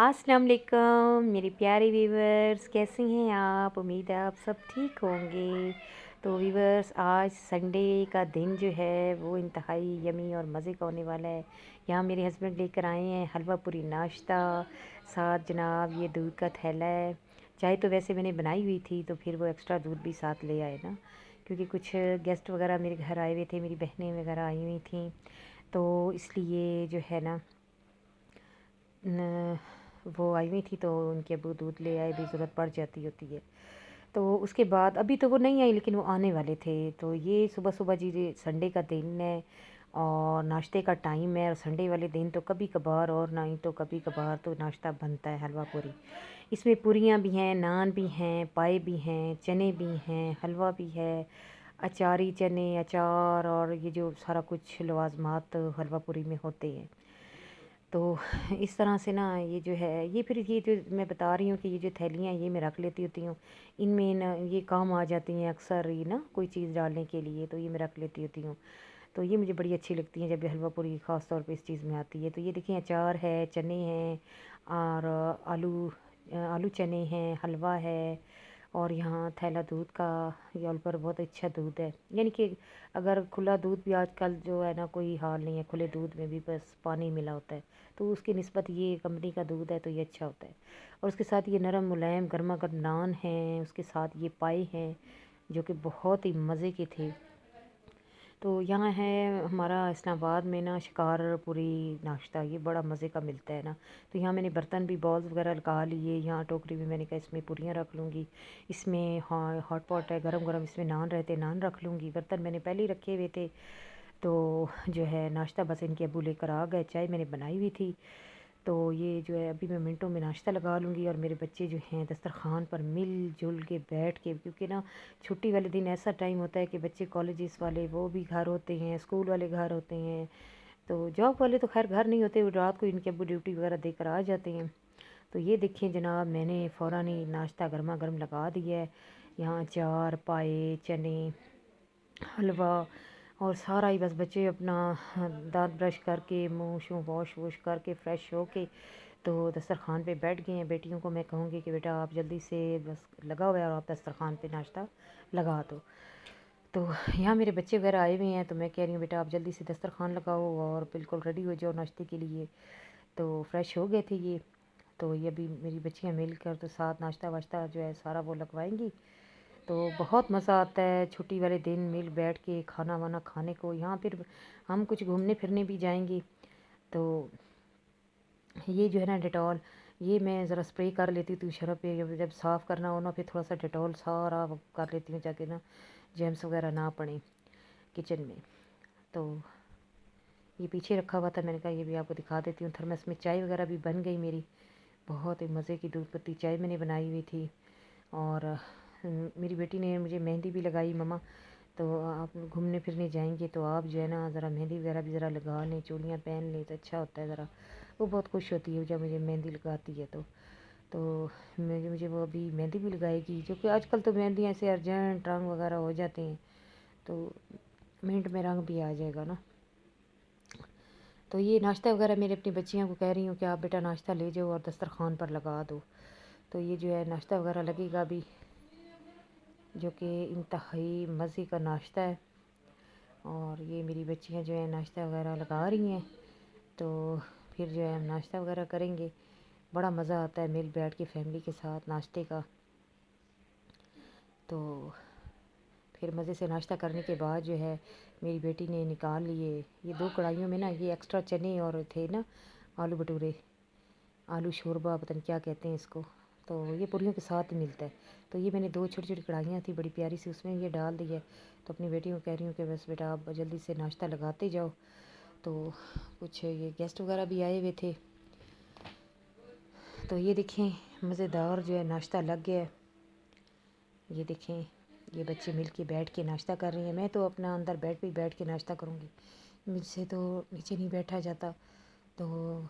अस्सलाम वालेकुम मेरे प्यारे व्यूवर्स, कैसे हैं आप? उम्मीद है आप सब ठीक होंगे। तो व्यूवर्स, आज संडे का दिन जो है वो इंतहाई यमी और मज़े का होने वाला है। यहाँ मेरे हस्बैंड लेकर आए हैं हलवा पूरी नाश्ता, साथ जनाब ये दूध का थैला है। चाय तो वैसे मैंने बनाई हुई थी, तो फिर वो एक्स्ट्रा दूध भी साथ ले आए ना, क्योंकि कुछ गेस्ट वगैरह मेरे घर आए हुए थे, मेरी बहनें वगैरह आई हुई थी, तो इसलिए जो है ना न, वो आई हुई थी, तो उनके अब्बू दूध ले आए भी, ज़रूरत पड़ जाती होती है। तो उसके बाद अभी तो वो नहीं आई, लेकिन वो आने वाले थे। तो ये सुबह सुबह जी जी संडे का दिन है और नाश्ते का टाइम है, और संडे वाले दिन तो कभी कभार और नहीं तो कभी कभार तो नाश्ता बनता है हलवा पूरी। इसमें पूरियाँ भी हैं, नान भी हैं, पाए भी हैं, चने भी हैं, हलवा भी है, अचारी चने, अचार, और ये जो सारा कुछ लवाजमात हलवा पूरी में होते हैं। तो इस तरह से ना ये जो है, ये फिर ये जो मैं बता रही हूँ कि ये जो थैलियाँ ये मैं रख लेती होती हूँ, इनमें ना ये काम आ जाती हैं अक्सर, ये ना कोई चीज़ डालने के लिए, तो ये मैं रख लेती होती हूँ। तो ये मुझे बड़ी अच्छी लगती हैं जब ये हलवा पूरी ख़ास तौर पे इस चीज़ में आती है। तो ये देखिए, अचार है, चने हैं, और आलू चने हैं, हलवा है, और यहाँ थैला दूध का, यहाँ पर बहुत अच्छा दूध है। यानी कि अगर खुला दूध भी आजकल जो है ना, कोई हाल नहीं है, खुले दूध में भी बस पानी मिला होता है, तो उसकी निस्बत ये कंपनी का दूध है, तो ये अच्छा होता है। और उसके साथ ये नरम मुलायम गर्मा गर्म नान हैं, उसके साथ ये पाए हैं जो कि बहुत ही मज़े के थे। तो यहाँ है हमारा इस्लामाबाद में ना शिकारपुरी नाश्ता, ये बड़ा मज़े का मिलता है ना। तो यहाँ मैंने बर्तन भी बॉल्स वगैरह लगा लिए, यहाँ टोकरी में मैंने कहा इसमें पूरियाँ रख लूँगी, इसमें हाँ हॉट पॉट है गरम गरम, इसमें नान रहते नान रख लूँगी। बर्तन मैंने पहले ही रखे हुए थे। तो जो है नाश्ता बस इनके अब्बू लेकर आ गए, चाय मैंने बनाई हुई थी। तो ये जो है अभी मैं मिनटों में नाश्ता लगा लूँगी, और मेरे बच्चे जो हैं दस्तरख़्वान पर मिल जुल के बैठ के, क्योंकि ना छुट्टी वाले दिन ऐसा टाइम होता है कि बच्चे कॉलेजेस वाले वो भी घर होते हैं, स्कूल वाले घर होते हैं, तो जॉब वाले तो खैर घर नहीं होते, वो रात को इनके अब्बू ड्यूटी वगैरह देकर आ जाते हैं। तो ये देखिए जनाब, मैंने फ़ौरन ही नाश्ता गर्मा गर्म लगा दिया है। यहाँ अचार, पाए, चने, हलवा, और सारा ही बस बच्चे अपना दांत ब्रश करके मुंह शूँ वॉश वॉश करके फ़्रेश होके तो दस्तरख़्वान पे बैठ गए हैं। बेटियों को मैं कहूँगी कि बेटा आप जल्दी से बस लगा हुआ है और आप दस्तरख़्वान पे नाश्ता लगा दो। तो यहाँ मेरे बच्चे वगैरह आए हुए हैं, तो मैं कह रही हूँ बेटा आप जल्दी से दस्तरख़्वान लगाओ और बिल्कुल रेडी हो जाओ नाश्ते के लिए। तो फ्रेश हो गए थे ये। तो ये अभी मेरी बच्चियाँ मिलकर तो साथ नाश्ता वाश्ता जो है सारा वो लगवाएंगी। तो बहुत मज़ा आता है छुट्टी वाले दिन मिल बैठ के खाना वाना खाने को। यहाँ फिर हम कुछ घूमने फिरने भी जाएंगे, तो ये जो है ना डेटॉल, ये मैं ज़रा स्प्रे कर लेती हूँ शर्ट पे, जब साफ़ करना हो ना, फिर थोड़ा सा डेटॉल सारा वो कर लेती हूँ, जाके ना जेम्स वगैरह ना पड़े किचन में। तो ये पीछे रखा हुआ था, मैंने कहा ये भी आपको दिखा देती हूँ। थर्मस में चाय वगैरह भी बन गई मेरी, बहुत ही मज़े की दूध पत्ती चाय मैंने बनाई हुई थी। और मेरी बेटी ने मुझे मेहंदी भी लगाई, मम्मा तो आप घूमने फिरने जाएंगे तो आप जो है ना ज़रा मेहंदी वगैरह भी ज़रा लगा लें, चूड़ियाँ पहन लें तो अच्छा होता है ज़रा। वो बहुत खुश होती है जब मुझे मेहंदी लगाती है। तो मुझे मुझे वो अभी मेहंदी भी लगाएगी, जो कि आजकल तो मेहंदी ऐसे अर्जेंट रंग वगैरह हो जाते हैं, तो मिनट में रंग भी आ जाएगा ना। तो ये नाश्ता वगैरह मेरे अपनी बच्चियों को कह रही हूँ कि आप बेटा नाश्ता ले जाओ और दस्तरख़्वान पर लगा दो। तो ये जो है नाश्ता वगैरह लगेगा अभी, जो कि इंतहाई मज़े का नाश्ता है। और ये मेरी बच्चियां जो है नाश्ता वगैरह लगा रही हैं, तो फिर जो है हम नाश्ता वगैरह करेंगे। बड़ा मज़ा आता है मिल बैठ के फैमिली के साथ नाश्ते का। तो फिर मज़े से नाश्ता करने के बाद जो है मेरी बेटी ने निकाल लिए ये दो कढ़ाइयों में ना, ये एक्स्ट्रा चने और थे ना आलू भटूरे, आलू शोरबा पता नहीं क्या कहते हैं इसको, तो ये पूरियों के साथ ही मिलता है। तो ये मैंने दो छोटी छोटी कढ़ाइयाँ थी बड़ी प्यारी सी, उसमें ये डाल दी है। तो अपनी बेटी को कह रही हूँ कि बस बेटा आप जल्दी से नाश्ता लगाते जाओ। तो कुछ ये गेस्ट वगैरह भी आए हुए थे, तो ये देखें मज़ेदार जो है नाश्ता लग गया है। ये देखें ये बच्चे मिल के बैठ के नाश्ता कर रही हैं, मैं तो अपना अंदर बेड पे बैठ के नाश्ता करूँगी, मुझसे तो नीचे नहीं बैठा जाता। तो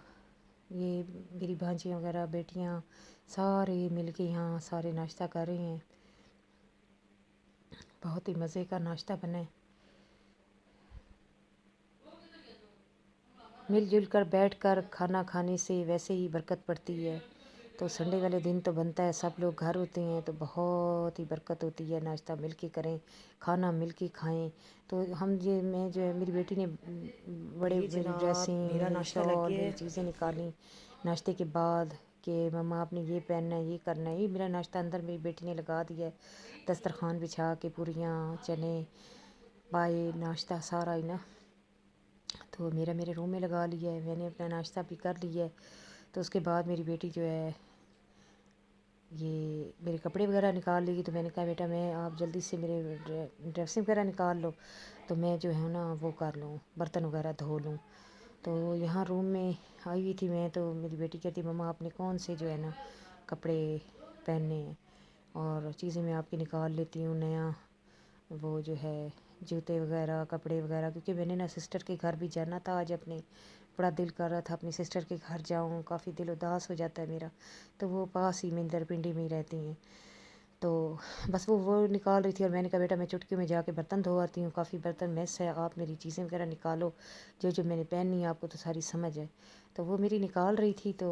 ये मेरी भांजी वगैरह बेटियाँ सारे मिल के यहाँ सारे नाश्ता कर रहे हैं। बहुत ही मज़े का नाश्ता बना है। مل جل کر بیٹھ کر کھانا کھانے سے ویسے ہی برکت پڑتی ہے۔ تو سنڈے والے دن تو بنتا ہے، سب لوگ گھر ہوتے ہیں تو بہت ہی برکت ہوتی ہے، ناشتہ مل کے کریں، کھانا مل کے کھائیں۔ تو میں جو ہے میری بیٹی نے بڑے میری ڈریسنگ شال میری چیزیں نکالیں ناشتے کے بعد کہ مما آپ نے یہ پہننا ہے، یہ کرنا ہے۔ یہ میرا ناشتہ اندر میری بیٹی نے لگا دیا ہے، دسترخوان بچھا کے پوریاں چنے پائے ناشتہ سارا ہی نا، تو میرے روم میں لگا لیا ہے، میں نے اپنا ناشتہ بھی کر لیا ہے۔ تو اس کے بعد میری بیٹی جو ہے یہ میرے کپڑے وغیرہ نکال لی، تو میں نے کہا بیٹا میں آپ جلدی سے میرے ڈریسنگ وغیرہ نکال لو تو میں جو ہے نا وہ کر لوں، برتن وغیرہ دھو لوں۔ تو یہاں روم میں آئی ہوئی تھی میں، تو میری بیٹی کہتی مما آپ نے کون سے جو ہے نا کپڑے پہننے ہیں، اور چیزیں میں آپ کی نکال لیتی ہوں، نیا وہ جو ہے جوتے وغیرہ کپڑے وغیرہ، کیونکہ میں نے نا سسٹر کے گھر بھی جانا تھا آج اپنے، بڑا دل کر رہا تھا اپنی سسٹر کے گھر جاؤں، کافی دل اداس ہو جاتا ہے میرا، تو وہ پاس ہی مندر پنڈی میں ہی رہتی ہیں۔ تو بس وہ نکال رہی تھی، اور میں نے کہا بیٹا میں چٹکیوں میں جا کے برتن دھو آتی ہوں، کافی برتن میس ہے، آپ میری چیزیں وغیرہ نکالو، جو میں نے پہنی ہے آپ کو تو ساری سمجھ ہے۔ تو وہ میری نکال رہی تھی، تو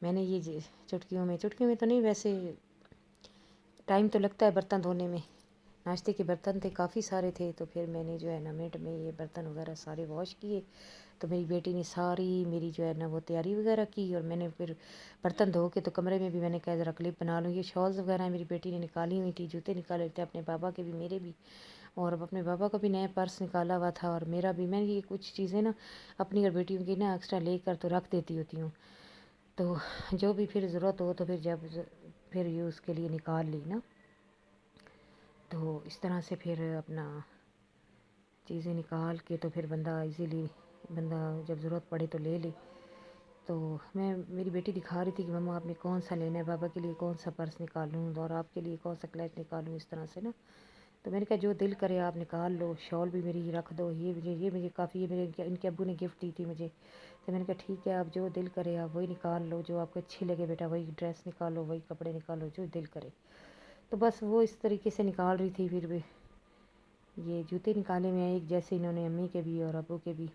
میں نے یہ چٹکیوں میں تو نہیں، ویسے ٹائم تو لگتا ہے برتن دھونے میں، ناشتے کے برتن تھے کافی سارے تھے، تو پھر میں نے جو ہے نا منٹ میں یہ برتن وغیرہ سارے واش کیے۔ تو میری بیٹی نے ساری میری جو ہے نا وہ تیاری وغیرہ کی، اور میں نے پھر برتن دھو کے تو کمرے میں بھی میں نے کہا ذرا کلپ بنا لوں، یہ شالز وغیرہ میری بیٹی نے نکالی ہوئی تھی، جوتے نکالے تھے اپنے بابا کے بھی میرے بھی، اور اب اپنے بابا کا بھی نیا پرس نکالا ہوا تھا، اور میرا بھی، میں یہ کچھ چیزیں نا اپنی اور بیٹیوں کی نا ایکسٹرا لے کر تو رکھ دیتی ہوتی ہوں، تو جو بھی پھر ضرورت ہو تو پھر یوز کے لیے نکال لی نا، تو اس طرح سے پھر اپنا چیزیں نکال کے تو پھر بندہ ایزیلی جب ضرورت پڑے تو لے لے۔ تو میری بیٹی دکھا رہی تھی کہ مما آپ نے کون سا لینا ہے، بابا کے لیے کون سا پرس نکالوں اور آپ کے لیے کون سا کلیچ نکالوں، اس طرح سے نا، تو میں نے کہا جو دل کرے آپ نکال لو، شال بھی میری رکھ دو، یہ مجھے کافی، یہ میرے ان کے ابو نے گفٹ دی تھی مجھے، تو میں نے کہا ٹھیک ہے آپ جو دل کرے آپ وہی نکال لو، جو آپ کو اچھی لگے بیٹا وہی ڈریس نکالو، وہی کپڑے نکالو جو دل کرے۔ تو بس وہ اس طریقے سے نکال رہی تھی، پھر بھی یہ جوتے نکالے میں ایک جیسے انہوں نے امی کے بھی اور ابو کے بھی،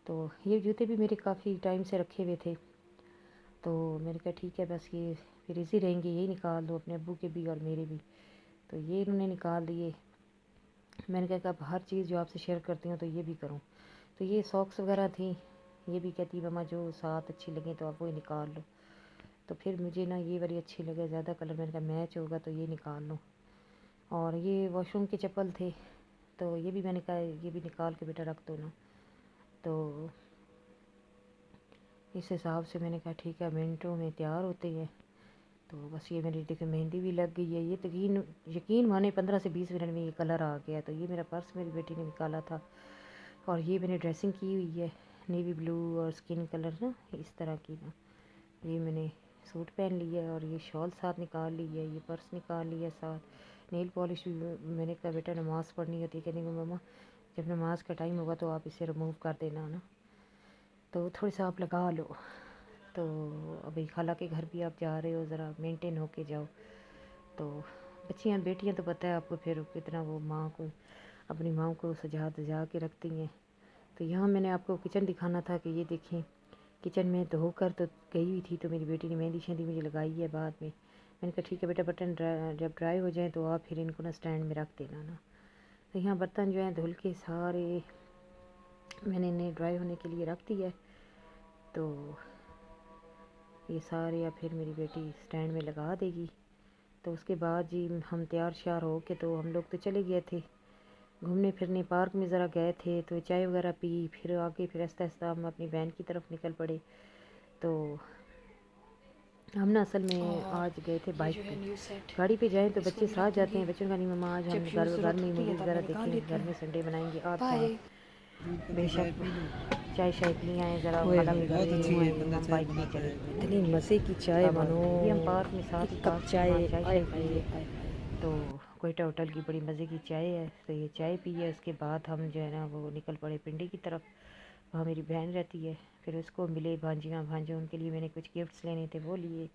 تو یہ جوتے بھی میرے کافی ٹائم سے رکھے ہوئے تھے، تو میں نے کہا ٹھیک ہے بس یہ پھر ایزی رہیں گے، یہی نکال دو اپنے ابو کے بھی اور میرے بھی، تو یہ انہوں نے نکال دیے۔ میں نے کہا کہ اب ہر چیز جو آپ سے شیئر کرتی ہوں تو یہ بھی کروں، تو یہ ساکس وغیرہ تھیں، یہ بھی کہتی مما جو ساتھ اچھی لگیں تو آپ وہی نکال لو، تو پھر مجھے نا یہ والی اچھی لگے زیادہ کلر، میں نے کہا میچ ہوگا تو یہ نکال لوں۔ اور یہ واش روم کے چپل تھے، تو یہ بھی میں نے کہا یہ بھی نکال کے بیٹا رکھ دو نا، تو اس حساب سے میں نے کہا ٹھیک ہے منٹوں میں تیار ہوتے ہیں۔ تو بس یہ میری دیکھیں مہندی بھی لگ گئی ہے، یہ یقین مانے 15 سے 20 منٹ میں یہ کلر آ گیا، تو یہ میرا پرس میری بیٹی نے نکالا تھا، اور یہ میں نے ڈریسنگ کی ہوئی ہے نیوی بلو اور سکن کلر نا اس طرح کی نا، یہ میں نے سوٹ پہن لیا ہے، اور یہ شال ساتھ نکال لی ہے، یہ پرس نکال لیا ساتھ، نیل پالش بھی میں نے کہا بیٹا نماز پڑھنی ہوتی ہے، کہنے کو مما جب نماز کا ٹائم ہوگا تو آپ اسے ریموو کر دینا نا، تو تھوڑی سا آپ لگا لو، تو ابھی خالہ کے گھر بھی آپ جا رہے ہو ذرا مینٹین ہو کے جاؤ، تو بیٹیاں تو پتہ ہے آپ کو پھر کتنا وہ اپنی ماں کو سجا کے رکھتی ہیں۔ تو یہاں میں نے آپ کو کچن دکھانا تھا کہ یہ دیکھیں کچن میں دھو کر تو گئی ہوئی تھی، تو میری بیٹی نے مہندی شہندی مجھے لگائی ہے بعد میں نے کہا ٹھیک ہے بیٹا برتن جب ڈرائی ہو جائیں تو آپ پھر ان کو نا سٹینڈ میں رکھ دینا نا، تو یہاں برتن جو ہیں دھل کے سارے میں نے انہیں ڈرائی ہونے کے لیے رکھ دیا ہے، تو یہ سارے اب پھر میری بیٹی سٹینڈ میں لگا دے گی۔ تو اس کے بعد جی ہم تیار شیار ہو کے تو ہم لوگ تو چلے گئے تھے گھومنے پھرنے، پارک میں ذرا گئے تھے، تو چائے وغیرہ پی، پھر آگے پھر آہستہ آہستہ ہم اپنی بہن کی طرف نکل پڑے، تو ہم نا اصل میں آج گئے تھے بائک پہ، گاڑی پہ جائیں تو بچے ساتھ جاتے ہیں، بچوں کا نہیں مما آج ہم گھر میں مووی وغیرہ دیکھیں، گھر میں سنڈے بنائیں گے، آپ جائیں بے شک چائے شائے پی آئیں ذرا، خالہ کے گھر بھی ہوئے، ہم بائک پہ چلے گئے نا، اتنی مزے کی چائے بنو، یہ ہم پارک میں ساتھ ہی ایک کپ پارک میں وہاں چائے، چائے آئے شائے ہائے پیے، آئے ہائے، تو کوئٹہ ہوٹل کی بڑی مزے کی چائے ہے، تو یہ چائے پی ہے، اس کے بعد ہم جو ہے نا وہ نکل پڑے پنڈی کی طرف، وہاں میری بہن رہتی ہے، پھر اس کو ملے بھانجیاں بھانجے، ان کے لیے میں نے کچھ گفٹس لینے تھے وہ لیے،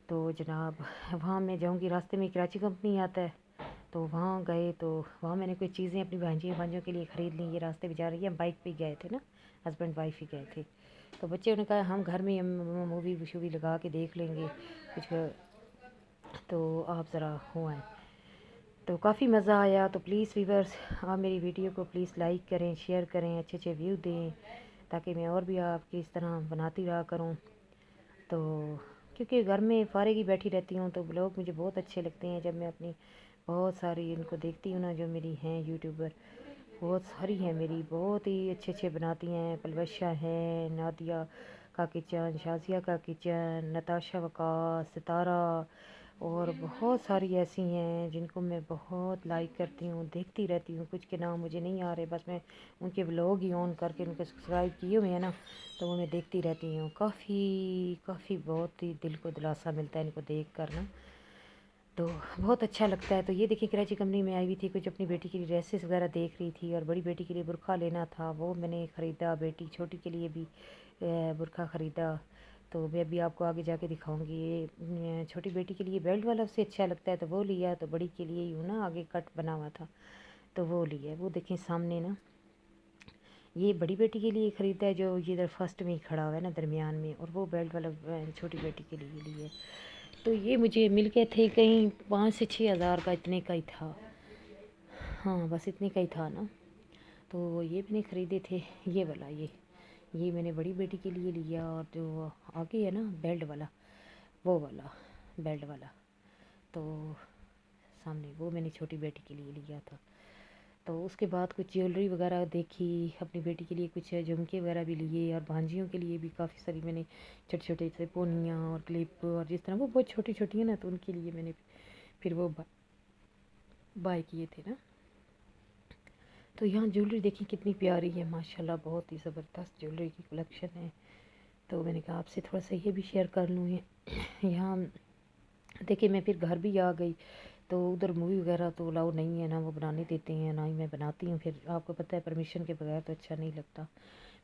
تو جناب وہاں میں جاؤں گی، راستے میں کراچی کمپنی آتا ہے، तो वहाँ गए तो वहाँ मैंने कोई चीज़ें अपनी भांजियों के लिए ख़रीद ली। ये रास्ते में जा रही है, हम बाइक पे गए थे ना, हस्बैंड वाइफ ही गए थे। तो बच्चे ने कहा हम घर में मूवी शूवी लगा के देख लेंगे कुछ, तो आप ज़रा हो आएँ। तो काफ़ी मज़ा आया। तो प्लीज़ व्यूअर्स, आप मेरी वीडियो को प्लीज़ लाइक करें, शेयर करें, अच्छे अच्छे व्यू दें, ताकि मैं और भी आपकी इस तरह बनाती रहा करूं। तो क्योंकि घर में फ़ारिग ही बैठी रहती हूँ तो ब्लॉग मुझे बहुत अच्छे लगते हैं। जब मैं अपनी बहुत सारी इनको देखती हूँ ना, जो मेरी हैं यूट्यूबर, बहुत सारी हैं मेरी, बहुत ही अच्छे अच्छे बनाती हैं। पलवशा है, नादिया का किचन, शाजिया का किचन, नताशा वकास, सितारा, और बहुत सारी ऐसी हैं जिनको मैं बहुत लाइक करती हूँ, देखती रहती हूँ। कुछ के नाम मुझे नहीं आ रहे, बस मैं उनके व्लॉग ही ऑन करके उनके सब्सक्राइब किए हुए हैं ना, तो वो मैं देखती रहती हूँ। काफ़ी बहुत ही दिल को दिलासा मिलता है इनको देख कर ना, तो बहुत अच्छा लगता है। तो ये देखिए, कराची कंपनी में आई हुई थी, कुछ अपनी बेटी के लिए ड्रेसेस वगैरह देख रही थी, और बड़ी बेटी के लिए बुरखा लेना था, वो मैंने ख़रीदा। बेटी छोटी के लिए भी बुरखा ख़रीदा। तो मैं अभी आपको आगे जाके दिखाऊंगी। ये छोटी बेटी के लिए बेल्ट वाला उससे अच्छा लगता है तो वो लिया, तो बड़ी के लिए यूँ ना आगे कट बना हुआ था तो वो लिया। वो देखें सामने ना, ये बड़ी बेटी के लिए ख़रीदा है जो ये इधर फर्स्ट में ही खड़ा हुआ है ना दरमियान में, और वो बेल्ट वाला छोटी बेटी के लिए लिए। तो ये मुझे मिल गए थे कहीं 5 से 6 हज़ार का, इतने का ही था। हाँ बस इतने का ही था ना। तो ये मैंने ख़रीदे थे। ये वाला, ये मैंने बड़ी बेटी के लिए लिया, और जो आगे है ना बेल्ट वाला, वो वाला बेल्ट वाला, तो सामने वो मैंने छोटी बेटी के लिए लिया था। तो उसके बाद कुछ ज्वेलरी वगैरह देखी अपनी बेटी के लिए, कुछ झुमके वगैरह भी लिए, और भांजियों के लिए भी काफ़ी सारी मैंने छोटे छोटे से पोनियाँ और क्लिप, और जिस तरह वो बहुत छोटी छोटी है ना, तो उनके लिए मैंने फिर वो बाय किए थे ना। तो यहाँ ज्वेलरी देखिए कितनी प्यारी है माशाल्लाह, बहुत ही ज़बरदस्त ज्वेलरी की कलेक्शन है। तो मैंने कहा आपसे थोड़ा सा ये भी शेयर कर लूँ। यहाँ देखिए मैं फिर घर भी आ गई, तो उधर मूवी वगैरह तो अलाउ नहीं है ना, वो बनाने देते हैं ना ही मैं बनाती हूँ। फिर आपको पता है परमिशन के बगैर तो अच्छा नहीं लगता।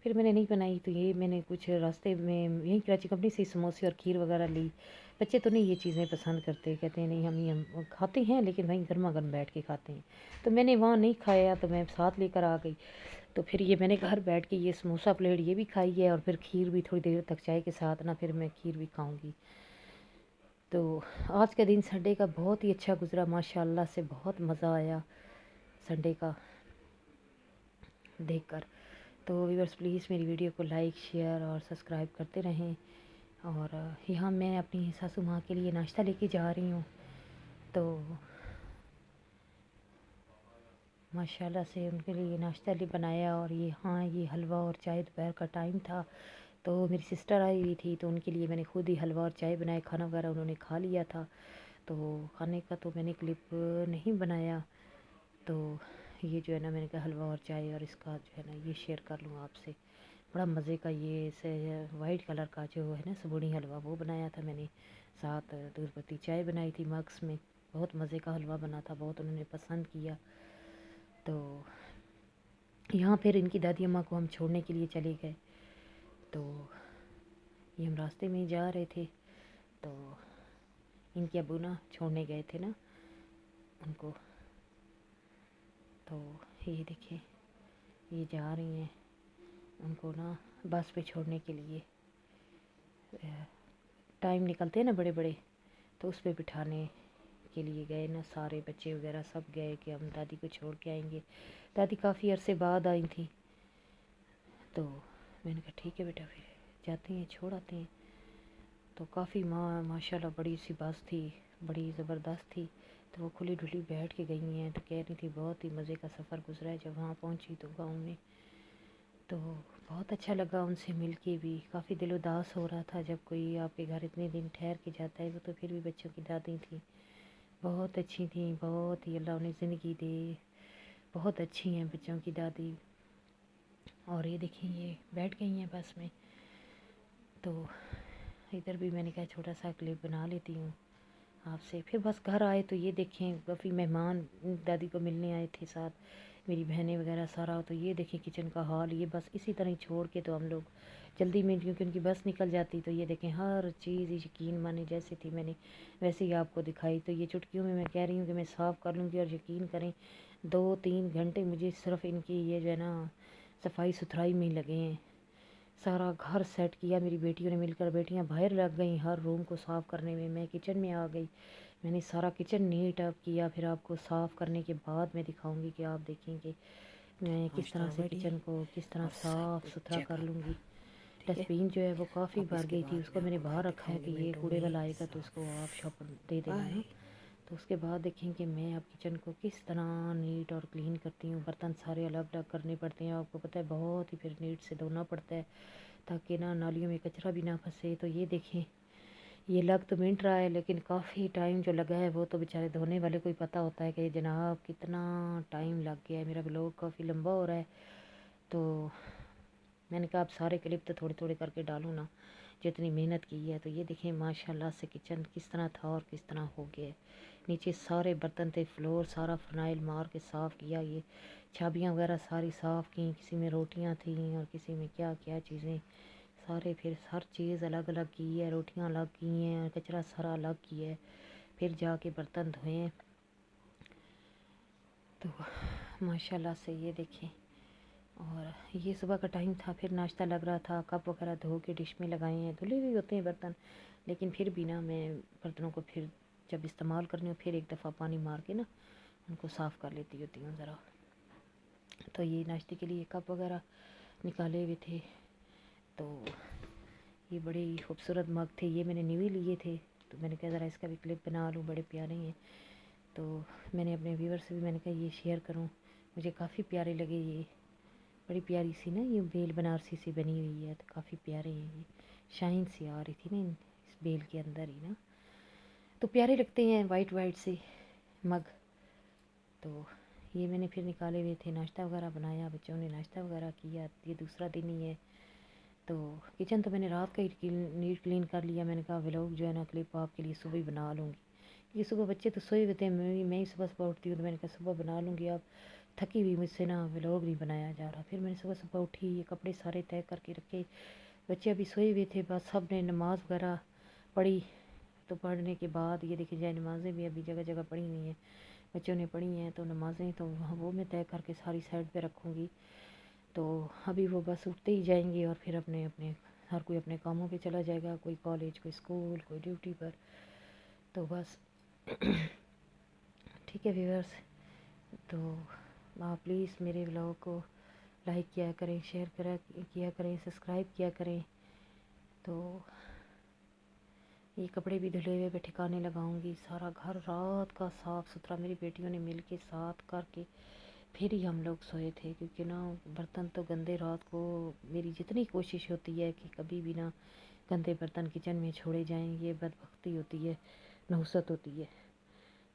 फिर मैंने नहीं बनाई। तो ये मैंने कुछ रास्ते में यहीं कराची कंपनी से समोसे और खीर वगैरह ली। बच्चे तो नहीं ये चीज़ें पसंद करते, कहते हैं नहीं हम खाते हैं लेकिन वहीं गर्मा गर्म बैठ के खाते हैं। तो मैंने वहाँ नहीं खाया, तो मैं साथ लेकर आ गई। तो फिर ये मैंने घर बैठ के ये समोसा प्लेट ये भी खाई है, और फिर खीर भी थोड़ी देर तक चाय के साथ ना, फिर मैं खीर भी खाऊंगी। तो आज का दिन संडे का बहुत ही अच्छा गुजरा माशाल्लाह से, बहुत मज़ा आया संडे का देखकर। तो व्यूअर्स प्लीज़ मेरी वीडियो को लाइक शेयर और सब्सक्राइब करते रहें। और यहाँ मैं अपनी सासू माँ के लिए नाश्ता लेके जा रही हूँ। तो माशाल्लाह से उनके लिए नाश्ता भी बनाया, और ये हाँ ये हलवा और चाय, दोपहर का टाइम था तो मेरी सिस्टर आई हुई थी, तो उनके लिए मैंने खुद ही हलवा और चाय बनाए। खाना वगैरह उन्होंने खा लिया था, तो खाने का तो मैंने क्लिप नहीं बनाया। तो ये जो है ना, मैंने कहा हलवा और चाय और इसका जो है ना ये शेयर कर लूँ आपसे। बड़ा मज़े का ये से वाइट कलर का जो है ना सबूनी हलवा, वो बनाया था मैंने। साथ दूध पत्ती चाय बनाई थी मग्स में। बहुत मज़े का हलवा बना था, बहुत उन्होंने पसंद किया। तो यहाँ फिर इनकी दादी अम्मा को हम छोड़ने के लिए चले गए। तो ये हम रास्ते में ही जा रहे थे, तो इनके अबू ना छोड़ने गए थे ना उनको। तो ये देखिए ये जा रही हैं उनको ना बस पे छोड़ने के लिए। टाइम निकलते हैं ना बड़े बड़े, तो उस पे बिठाने के लिए गए ना, सारे बच्चे वगैरह सब गए कि हम दादी को छोड़ के आएंगे। दादी काफ़ी अरसे बाद आई थी, तो मैंने कहा ठीक है बेटा फिर जाते हैं, छोड़ आते हैं। तो काफ़ी माशाल्लाह बड़ी सी बस थी, बड़ी ज़बरदस्त थी। तो वो खुली ढुली बैठ के गई हैं, तो कह रही थी बहुत ही मज़े का सफ़र गुजरा है। जब वहाँ पहुँची तो गाँव में, तो बहुत अच्छा लगा उनसे मिल के भी। काफ़ी दिल उदास हो रहा था, जब कोई आपके घर इतने दिन ठहर के जाता है। वो तो फिर भी बच्चों की दादी थी, बहुत अच्छी थी, बहुत ही अल्लाह उन्हें ज़िंदगी दे। बहुत अच्छी हैं बच्चों की दादी। और ये देखिए ये बैठ गई हैं बस में। तो इधर भी मैंने कहा छोटा सा क्लिप बना लेती हूँ आपसे। फिर बस घर आए तो ये देखें काफ़ी मेहमान दादी को मिलने आए थे साथ। میری بہنیں وغیرہ سارا. تو یہ دیکھیں کچن کا حال. یہ بس اسی طرح ہی چھوڑ کے تو ہم لوگ جلدی میں, کیونکہ ان کی بس نکل جاتی. تو یہ دیکھیں ہر چیز یقین مانے جیسی تھی میں نے ویسے ہی آپ کو دکھائی. تو یہ چٹکیوں میں کہہ رہی ہوں کہ میں صاف کر لوں گی, اور یقین کریں 2-3 گھنٹے مجھے صرف ان کی یہ جو ہے نا صفائی ستھرائی میں لگے ہیں. سارا گھر سیٹ کیا میری بیٹیوں نے مل کر. بیٹیاں باہر لگ گئیں ہر روم کو صاف کرنے میں کچن میں آ گئی. میں نے سارا کچن نیٹ اپ کیا. پھر آپ کو صاف کرنے کے بعد میں دکھاؤں گی کہ آپ دیکھیں کہ میں کس طرح سے کچن کو کس طرح صاف ستھرا کر لوں گی. ڈسٹ بین جو ہے وہ کافی بھر گئی تھی, اس کو میں نے باہر رکھا ہے کہ یہ کوڑے والا آئے گا تو اس کو آپ شاپر دے دینا نا. تو اس کے بعد دیکھیں کہ میں اب کچن کو کس طرح نیٹ اور کلین کرتی ہوں. برتن سارے الگ الگ کرنے پڑتے ہیں, آپ کو پتہ ہے بہت ہی پھر نیٹ سے دھونا پڑتا ہے تاکہ نا نالیوں میں کچرا بھی نہ پھنسے. تو یہ دیکھیں یہ لگ تو منٹ رہا ہے لیکن کافی ٹائم جو لگا ہے وہ تو بیچارے دھونے والے کو ہی پتہ ہوتا ہے کہ جناب کتنا ٹائم لگ گیا ہے. میرا بلاگ کافی لمبا ہو رہا ہے تو میں نے کہا اب سارے کلپ تو تھوڑے تھوڑے کر کے ڈالوں نا جتنی محنت کی ہے. تو یہ دیکھیں ماشاءاللہ سے کچن کس طرح تھا اور کس طرح ہو گیا ہے. نیچے سارے برتن تھے, فلور سارا فرنائل مار کے صاف کیا. یہ چھابیاں وغیرہ ساری صاف کیں, کسی میں روٹیاں تھیں اور کسی میں کیا کیا چیزیں سارے. پھر ہر چیز الگ الگ کی ہے, روٹیاں الگ کی ہیں, کچرا سارا الگ کیا ہے. پھر جا کے برتن دھوئے. تو ماشاءاللہ سے یہ دیکھیں. اور یہ صبح کا ٹائم تھا, پھر ناشتہ لگ رہا تھا. کپ وغیرہ دھو کے ڈش میں لگائے ہیں, دھلے ہوئے ہوتے ہیں برتن لیکن پھر بھی نا میں برتنوں کو پھر جب استعمال کرنی ہوں پھر ایک دفعہ پانی مار کے نا ان کو صاف کر لیتی ہوتی ہوں ذرا. تو یہ ناشتے کے لیے کپ وغیرہ نکالے ہوئے تھے. تو یہ بڑے ہی خوبصورت مگ تھے, یہ میں نے نیوی لیے تھے. تو میں نے کہا ذرا اس کا بھی کلپ بنا لوں, بڑے پیارے ہیں. تو میں نے اپنے ویور سے بھی میں نے کہا یہ شیئر کروں, مجھے کافی پیارے لگے. یہ بڑی پیاری سی نا یہ بیل بنارسی سی بنی ہوئی ہے, تو کافی پیارے ہیں. یہ شائن سی آ رہی تھی نا اس بیل کے اندر ہی نا, تو پیارے لگتے ہیں وائٹ وائٹ سے مگ. تو یہ میں نے پھر نکالے ہوئے تھے, ناشتہ وغیرہ بنایا, بچوں نے ناشتہ وغیرہ کیا. یہ دوسرا دن ہی ہے. تو کچن تو میں نے رات کا ہی نیٹ کلین کر لیا. میں نے کہا ولاگ جو ہے نا کلپ آپ کے لیے صبح ہی بنا لوں گی, کیونکہ صبح بچے تو سوئے ہوتے ہیں, میں ہی صبح اٹھتی ہوں. تو میں نے کہا صبح بنا لوں گی. آپ تھکی ہوئی مجھ سے نا ولاگ نہیں بنایا جا رہا. پھر میں نے صبح اٹھی, یہ کپڑے سارے طے کر کے رکھے. بچے ابھی سوئے ہوئے تھے, بس سب نے نماز وغیرہ پڑھی. تو پڑھنے کے بعد یہ دیکھیں جائے نمازیں بھی ابھی جگہ جگہ پڑھی ہوئی ہیں, بچوں نے پڑھی ہیں. تو نمازیں تو وہ میں طے کر کے ساری سائڈ پہ رکھوں گی. تو ابھی وہ بس اٹھتے ہی جائیں گے اور پھر اپنے اپنے ہر کوئی اپنے کاموں پہ چلا جائے گا, کوئی کالج, کوئی اسکول, کوئی ڈیوٹی پر. تو بس ٹھیک ہے ویورس. تو آپ پلیز میرے ولاگ کو لائک کیا کریں, شیئر کیا کریں, سبسکرائب کیا کریں. تو یہ کپڑے بھی دھلے ہوئے پہ ٹھکانے لگاؤں گی. سارا گھر رات کا صاف ستھرا میری بیٹیوں نے مل کے ساتھ کر کے پھر ہی ہم لوگ سوئے تھے, کیونکہ نا برتن تو گندے رات کو میری جتنی کوشش ہوتی ہے کہ کبھی بھی نا گندے برتن کچن میں چھوڑے جائیں, یہ بدبختی ہوتی ہے, نحوست ہوتی ہے.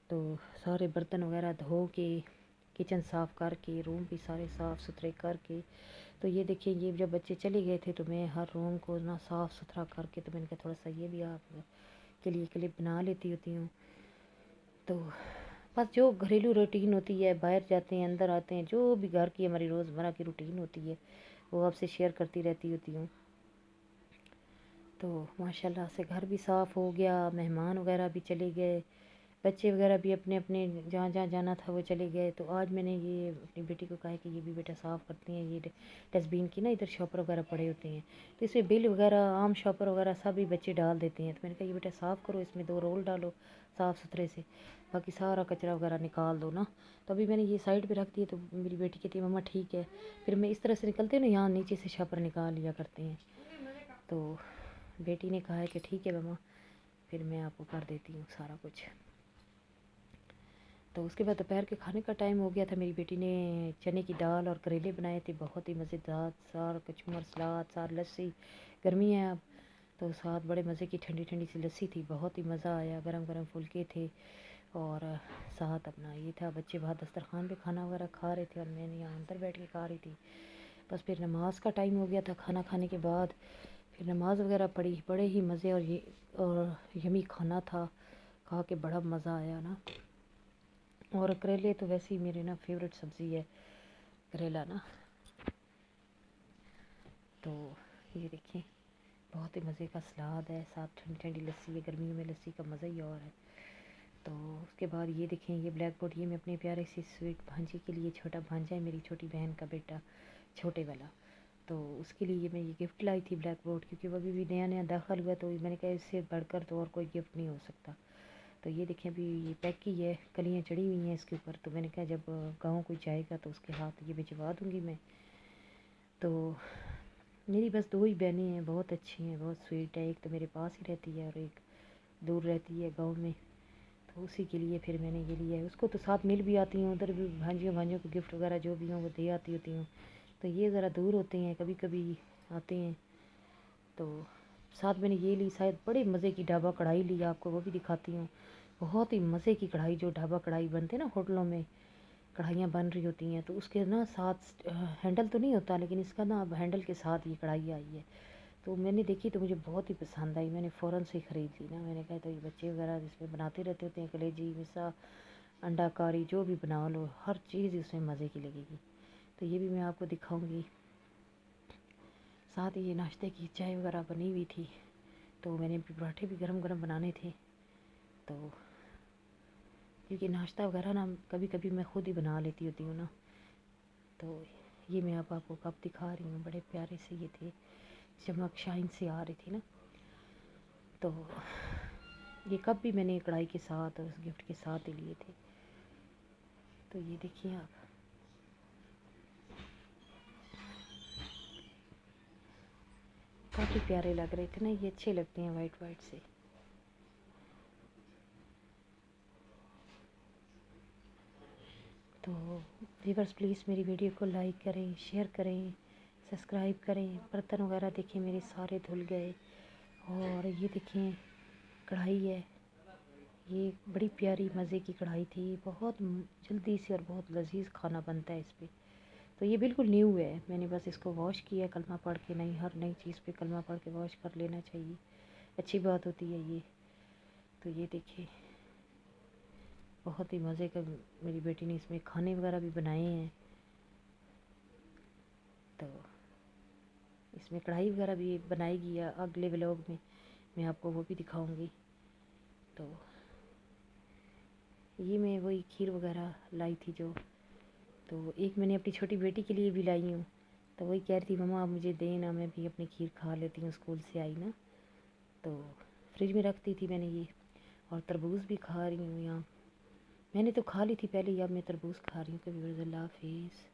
تو سارے برتن وغیرہ دھو کے کچن صاف کر کے روم بھی سارے صاف ستھرے کر کے. تو یہ دیکھیں یہ جب بچے چلے گئے تھے تو میں ہر روم کو نا صاف ستھرا کر کے, تو میں نے کہا تھوڑا سا یہ بھی آپ کے لیے کلپ بنا لیتی ہوتی ہوں. تو بس جو گھریلو روٹین ہوتی ہے, باہر جاتے ہیں اندر آتے ہیں, جو بھی گھر کی ہماری روزمرہ کی روٹین ہوتی ہے وہ آپ سے شیئر کرتی رہتی ہوتی ہوں. تو ماشاءاللہ سے گھر بھی صاف ہو گیا, مہمان وغیرہ بھی چلے گئے, بچے وغیرہ بھی اپنے اپنے جہاں جہاں جانا تھا وہ چلے گئے. تو آج میں نے یہ اپنی بیٹی کو کہا ہے کہ یہ بھی بیٹا صاف کرتی ہیں. یہ ڈسٹ بین کی نا ادھر شاپر وغیرہ پڑے ہوتے ہیں, تو اس میں بل وغیرہ عام شاپر وغیرہ سبھی بچے ڈال دیتے ہیں. تو میں نے کہا یہ بیٹا صاف کرو, اس میں 2 رول ڈالو صاف ستھرے سے, باقی سارا کچرا وغیرہ نکال دو نا. تو ابھی میں نے یہ سائڈ پہ رکھ دی ہے. تو میری بیٹی کہتی ہے مما ٹھیک ہے. پھر میں اس طرح سے نکلتے ہیں نا, یہاں نیچے سے شاپر نکال لیا کرتے ہیں. تو بیٹی نے کہا ہے کہ ٹھیک ہے مما, پھر میں آپ کو کر دیتی ہوں سارا کچھ. تو اس کے بعد دوپہر کے کھانے کا ٹائم ہو گیا تھا. میری بیٹی نے چنے کی دال اور کریلے بنائے تھے, بہت ہی مزیدار. سار کچمبر سلاد, سار لسی, گرمی ہے اب تو ساتھ بڑے مزے کی ٹھنڈی ٹھنڈی سی لسی تھی, بہت ہی مزہ آیا. گرم گرم پھلکے تھے اور ساتھ اپنا یہ تھا. بچے باہر دسترخوان پہ کھانا وغیرہ کھا رہے تھے اور میں نے یہاں اندر بیٹھ کے کھا رہی تھی. بس پھر نماز کا ٹائم ہو گیا تھا. کھانا کھانے کے بعد پھر نماز وغیرہ پڑھی. بڑے ہی مزے اور یمی کھانا تھا, کھا کے بڑا مزہ آیا نا. اور کریلے تو ویسے ہی میرے نا فیوریٹ سبزی ہے, करेला ना। तो ये देखें, बहुत ही मज़े का सलाद है, साथ ठंडी ठंडी लस्सी है। गर्मियों में लस्सी का मज़ा ही और है। तो उसके बाद ये देखें, ये ब्लैक बोर्ड, ये मैं अपने प्यारे से स्वीट भांजे के लिए, छोटा भांजा है मेरी छोटी बहन का बेटा, छोटे वाला, तो उसके लिए मैं ये गिफ्ट लाई थी ब्लैक बोर्ड, क्योंकि वो अभी भी नया नया दाखिल हुआ। तो मैंने कहा इससे बढ़कर तो और कोई गिफ्ट नहीं हो सकता। तो ये देखें, अभी ये पैक की है, कलियाँ चढ़ी हुई हैं इसके ऊपर। तो मैंने कहा जब गाँव कोई जाएगा तो उसके हाथ ये भिजवा दूँगी मैं। तो मेरी बस 2 ही बहनें हैं, बहुत अच्छी हैं, बहुत स्वीट है। एक तो मेरे पास ही रहती है और एक दूर रहती है गाँव में। तो उसी के लिए फिर मैंने ये लिया है। उसको तो साथ मिल भी आती हूँ, उधर भी भांजियों भांजियों को गिफ्ट वगैरह जो भी हों वो दे आती होती हूँ। तो ये ज़रा दूर होते हैं, कभी कभी आते हैं। तो साथ मैंने ये ली, शायद बड़े मज़े की ढाबा कढ़ाई ली, आपको वो भी दिखाती हूँ। बहुत ही मज़े की कढ़ाई, जो ढाबा कढ़ाई बनते हैं ना होटलों में, कढ़ाइयाँ बन रही होती हैं, तो उसके ना साथ हैंडल तो नहीं होता, लेकिन इसका ना अब हैंडल के साथ ये कढ़ाई आई है। तो मैंने देखी तो मुझे बहुत ही पसंद आई, मैंने फ़ौरन से ख़रीद ली ना। मैंने कहा तो ये बच्चे वगैरह इसमें बनाते रहते होते हैं, कलेजी मिसा अंडा कारी जो भी बना लो, हर चीज़ इसमें मज़े की लगेगी। तो ये भी मैं आपको दिखाऊंगी। साथ ही ये नाश्ते की चाय वगैरह बनी हुई थी। तो मैंने पराठे भी गरम गरम बनाने थे। तो क्योंकि नाश्ता वगैरह ना कभी कभी मैं ख़ुद ही बना लेती होती हूँ ना। तो ये मैं अब आपको कप दिखा रही हूँ, बड़े प्यारे से ये थे, चमक शाइन से आ रही थी ना। तो ये कप भी मैंने कढ़ाई के साथ और उस गिफ्ट के साथ ही लिए थे। तो ये देखिए आप, काफ़ी प्यारे लग रहे थे ना, ये अच्छे लगते हैं वाइट वाइट से। तो व्यूअर्स प्लीज़ मेरी वीडियो को लाइक करें, शेयर करें, सब्सक्राइब करें। बर्तन वगैरह देखिए मेरे सारे धुल गए। और ये देखें कढ़ाई है, ये बड़ी प्यारी मज़े की कढ़ाई थी, बहुत जल्दी से और बहुत लजीज खाना बनता है इस पर। तो ये बिल्कुल न्यू है, मैंने बस इसको वॉश किया कलमा पढ़ के। नहीं, हर नई चीज़ पे कलमा पढ़ के वॉश कर लेना चाहिए, अच्छी बात होती है ये। तो ये देखिए, बहुत ही मज़े का मेरी बेटी ने इसमें खाने वगैरह भी बनाए हैं। तो इसमें कढ़ाई वगैरह भी बनाएगी, या अगले व्लॉग में मैं आपको वो भी दिखाऊंगी। तो ये मैं वही खीर वगैरह लाई थी जो, तो एक मैंने अपनी छोटी बेटी के लिए भी लाई हूँ। तो वही कह रही थी मम्मा आप मुझे देना, मैं भी अपनी खीर खा लेती हूँ स्कूल से आई ना। तो फ्रिज में रख दी थी मैंने ये। और तरबूज भी खा रही हूँ यहाँ, मैंने तो खा ली थी पहले ही, अब मैं तरबूज खा रही हूँ। कभी अल्लाह हाफिज़।